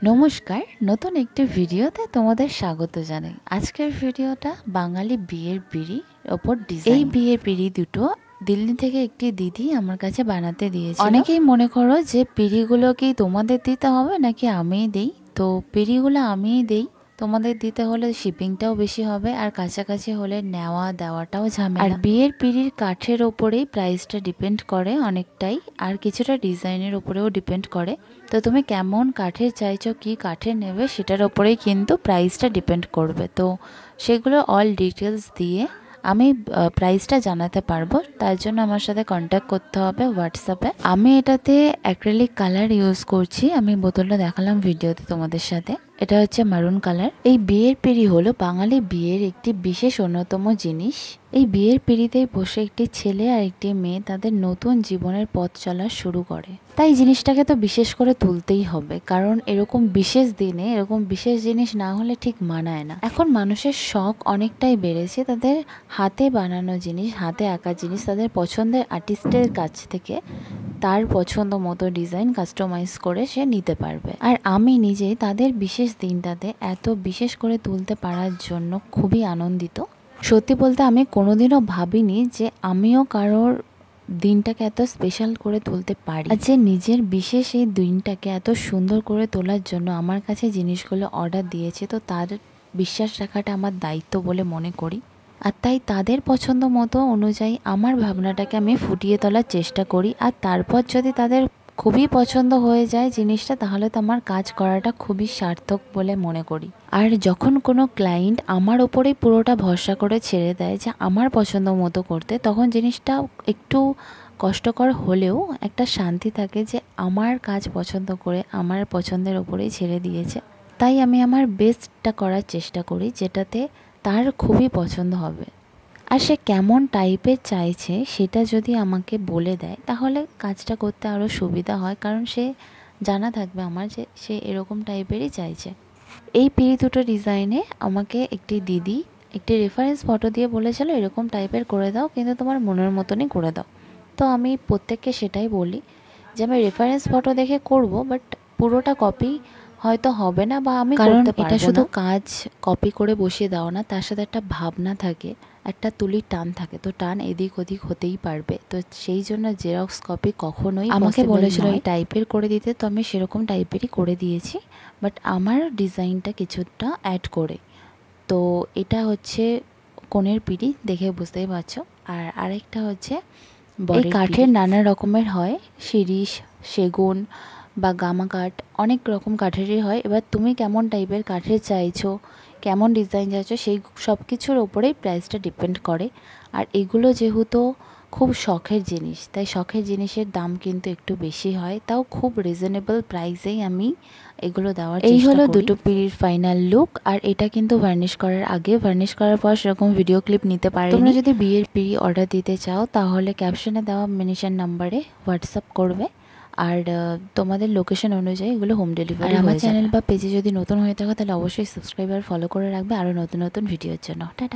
নমস্কার, নতুন একটি ভিডিওতে তোমাদের স্বাগত জানাই। আজকের ভিডিওটা বাঙালি বিয়ের পিঁড়ির ওপর ডিজাইন। এই বিয়ের পিঁড়ি দুটো দিল্লি থেকে একটি দিদি আমার কাছে বানাতে দিয়েছে। অনেকেই মনে করো যে পিঁড়িগুলো কি তোমাদের দিতে হবে নাকি আমিই দেই। তো পিঁড়িগুলো আমিই দেই, তোমাদের দিতে হলে শিপিংটাও বেশি হবে আর কাছাকাছি হলে নেওয়া দেওয়াটাও ঝামেলা। আর বিয়ের পিঁড়ির কাঠের ওপরেই প্রাইসটা ডিপেন্ড করে অনেকটাই, আর কিছুটা ডিজাইনের উপরেও ডিপেন্ড করে। তো তুমি কেমন কাঠের চাইছো, কি কাঠের নেবে, সেটার ওপরেই কিন্তু প্রাইসটা ডিপেন্ড করবে। তো সেগুলো অল ডিটেলস দিয়ে আমি প্রাইসটা জানাতে পারবো। তার জন্য আমার সাথে কন্ট্যাক্ট করতে হবে হোয়াটসঅ্যাপে। আমি এটাতে অ্যাক্রিলিক কালার ইউজ করছি। আমি বোতলটা দেখালাম ভিডিওতে তোমাদের সাথে। এটা হচ্ছে মারুন কালার। এই বিয়ের পিঁড়ি হলো বাঙালি বিয়ের একটি বিশেষ অন্যতম জিনিস। এই বিয়ের পিঁড়িতে বসে একটি ছেলে আর একটি মেয়ে তাদের নতুন জীবনের পথ চলা শুরু করে। তাই জিনিসটাকে তো বিশেষ করে তুলতেই হবে, কারণ এরকম বিশেষ দিনে এরকম বিশেষ জিনিস না হলে ঠিক মানায় না। এখন মানুষের শখ অনেকটাই বেড়েছে, তাদের হাতে বানানো জিনিস, হাতে আঁকা জিনিস তাদের পছন্দের আর্টিস্টের কাছ থেকে তার পছন্দ মতো ডিজাইন কাস্টমাইজ করে সে নিতে পারবে। আর আমি নিজে তাদের বিশেষ দিনটাতে এত বিশেষ করে তুলতে পারার জন্য খুবই আনন্দিত। সত্যি বলতে আমি কোনোদিনও ভাবিনি যে আমিও কারোর দিনটাকে এত স্পেশাল করে তুলতে পারি, আর যে নিজের বিশেষ এই দিনটাকে এত সুন্দর করে তোলার জন্য আমার কাছে জিনিসগুলো অর্ডার দিয়েছে, তো তার বিশ্বাস রাখাটা আমার দায়িত্ব বলে মনে করি। আর তাই তাদের পছন্দ মতো অনুযায়ী আমার ভাবনাটাকে আমি ফুটিয়ে তোলার চেষ্টা করি। আর তারপর যদি তাদের খুবই পছন্দ হয়ে যায় জিনিসটা, তাহলে তো আমার কাজ করাটা খুবই সার্থক বলে মনে করি। আর যখন কোনো ক্লায়েন্ট আমার ওপরেই পুরোটা ভরসা করে ছেড়ে দেয় যে আমার পছন্দ মতো করতে, তখন জিনিসটা একটু কষ্টকর হলেও একটা শান্তি থাকে যে আমার কাজ পছন্দ করে আমার পছন্দের ওপরেই ছেড়ে দিয়েছে। তাই আমি আমার বেস্টটা করার চেষ্টা করি, যেটাতে তার খুবই পছন্দ হবে। আর সে কেমন টাইপের চাইছে সেটা যদি আমাকে বলে দেয়, তাহলে কাজটা করতে আরও সুবিধা হয়, কারণ সে জানা থাকবে আমার যে সে এরকম টাইপেরই চাইছে। এই পিঁড়ি দুটো ডিজাইনে আমাকে একটি দিদি একটি রেফারেন্স ফটো দিয়ে বলেছিল এরকম টাইপের করে দাও, কিন্তু তোমার মনের মতনই করে দাও। তো আমি প্রত্যেককে সেটাই বলি যে আমি রেফারেন্স ফটো দেখে করব, বাট পুরোটা কপি হয়তো হবে না, বা আমি করতে পারবো না। এটা শুধু কাজ কপি করে বসিয়ে দাও না, তার সাথে একটা ভাবনা থাকে, একটা তুলির টান থাকে, তো টান এদিক ওদিক হতেই পারবে। তো সেই জন্য জেরক্স কপি কখনোই আমাকে বলেছিল এই টাইপের করে দিতে, তো আমি সেরকম টাইপেরই করে দিয়েছি, বাট আমার ডিজাইনটা কিছুটা অ্যাড করে। তো এটা হচ্ছে কোণের পিঁড়ি, দেখে বুঝতেই পারছো। আর আরেকটা হচ্ছে এই কাঠের নানা রকমের হয়, শিরীষ, সেগুন বা গামা কাঠ, অনেক রকম কাঠেরই হয়। এবার তুমি কেমন টাইপের কাঠের চাইছো, কেমন ডিজাইন চাইছো, সেই সব কিছুর ওপরেই প্রাইসটা ডিপেন্ড করে। আর এগুলো যেহেতু খুব শখের জিনিস, তাই শখের জিনিসের দাম কিন্তু একটু বেশি হয়, তাও খুব রিজনেবল প্রাইসেই আমি এগুলো দেওয়ার চেষ্টা করি। এই হলো দুটো পিঁড়ির ফাইনাল লুক। আর এটা কিন্তু ভার্নিশ করার আগে, ভার্নিশ করার পর সেরকম ভিডিও ক্লিপ নিতে পারি। তোমরা যদি বিয়ের পিঁড়ি অর্ডার দিতে চাও, তাহলে ক্যাপশনে দেওয়া মেনশন নাম্বারে হোয়াটসঅ্যাপ করবে, আর তোমাদের লোকেশন অনুযায়ী এগুলো হোম ডেলিভারি। আর আমার চ্যানেল বা পেজে যদি নতুন হয়ে থাকো, তাহলে অবশ্যই সাবস্ক্রাইব আর ফলো করে রাখবে আরও নতুন নতুন ভিডিওর জন্য। টাটা।